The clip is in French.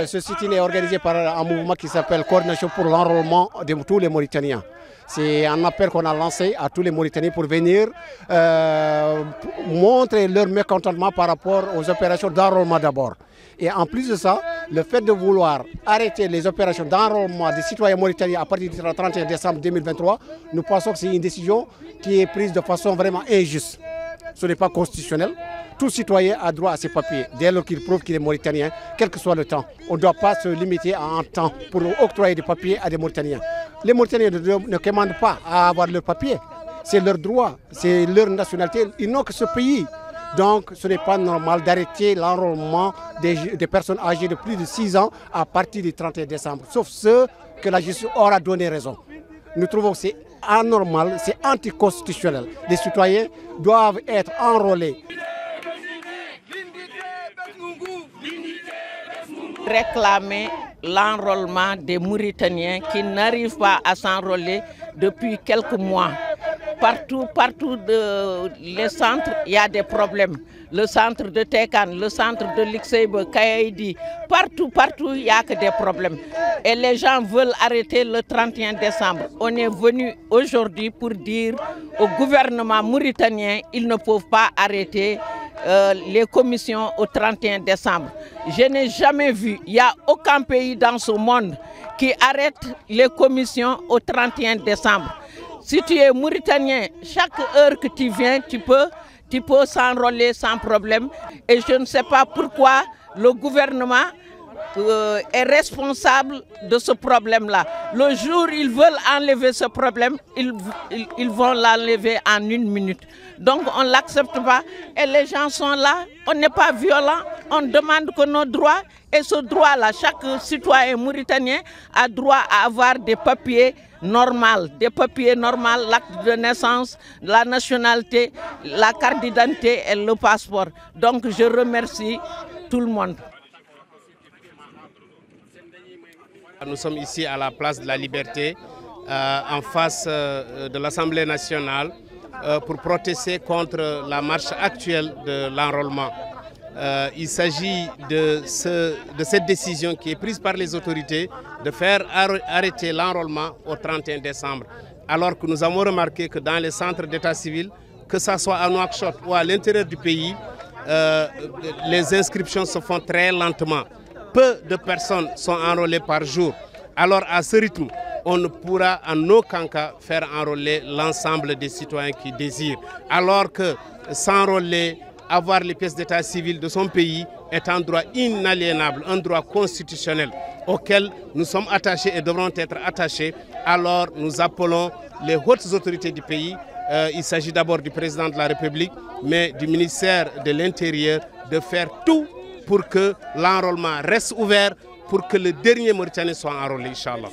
Ce sit-in est organisé par un mouvement qui s'appelle Coordination pour l'enrôlement de tous les Mauritaniens. C'est un appel qu'on a lancé à tous les Mauritaniens pour venir montrer leur mécontentement par rapport aux opérations d'enrôlement d'abord. Et en plus de ça, le fait de vouloir arrêter les opérations d'enrôlement des citoyens mauritaniens à partir du 31 décembre 2023, nous pensons que c'est une décision qui est prise de façon vraiment injuste. Ce n'est pas constitutionnel. Tout citoyen a droit à ses papiers, dès lors qu'il prouve qu'il est mauritanien, quel que soit le temps. On ne doit pas se limiter à un temps pour octroyer des papiers à des Mauritaniens. Les Mauritaniens ne commandent pas à avoir leurs papiers. C'est leur droit, c'est leur nationalité. Ils n'ont que ce pays. Donc ce n'est pas normal d'arrêter l'enrôlement des personnes âgées de plus de 6 ans à partir du 31 décembre, sauf ceux que la justice aura donné raison. Nous trouvons que c'est anormal, c'est anticonstitutionnel. Les citoyens doivent être enrôlés. Réclamer l'enrôlement des Mauritaniens qui n'arrivent pas à s'enrôler depuis quelques mois. Partout les centres, il y a des problèmes. Le centre de Tekan, le centre de Lixeib, Kayaidi, partout, il n'y a que des problèmes. Et les gens veulent arrêter le 31 décembre. On est venu aujourd'hui pour dire au gouvernement mauritanien qu'ils ne peuvent pas arrêter les commissions au 31 décembre. Je n'ai jamais vu, il n'y a aucun pays dans ce monde qui arrête les commissions au 31 décembre. Si tu es mauritanien, chaque heure que tu viens, tu peux s'enrôler sans problème. Et je ne sais pas pourquoi le gouvernement est responsable de ce problème-là. Le jour où ils veulent enlever ce problème, ils vont l'enlever en 1 minute. Donc on ne l'accepte pas et les gens sont là, on n'est pas violent, on demande que nos droits, et ce droit-là, chaque citoyen mauritanien a droit à avoir des papiers normaux, l'acte de naissance, la nationalité, la carte d'identité et le passeport. Donc je remercie tout le monde. Nous sommes ici à la place de la Liberté, en face de l'Assemblée nationale, pour protester contre la marche actuelle de l'enrôlement. Il s'agit de cette décision qui est prise par les autorités de faire arrêter l'enrôlement au 31 décembre. Alors que nous avons remarqué que dans les centres d'état civil, que ce soit à Nouakchott ou à l'intérieur du pays, les inscriptions se font très lentement. Peu de personnes sont enrôlées par jour. Alors à ce rythme, on ne pourra en aucun cas faire enrôler l'ensemble des citoyens qui désirent. Alors que s'enrôler, avoir les pièces d'état civil de son pays est un droit inaliénable, un droit constitutionnel auquel nous sommes attachés et devrons être attachés. Alors nous appelons les hautes autorités du pays, il s'agit d'abord du président de la République, mais du ministère de l'Intérieur, de faire tout pour que l'enrôlement reste ouvert, pour que le dernier Mauritanien soit enrôlé, Inch'Allah.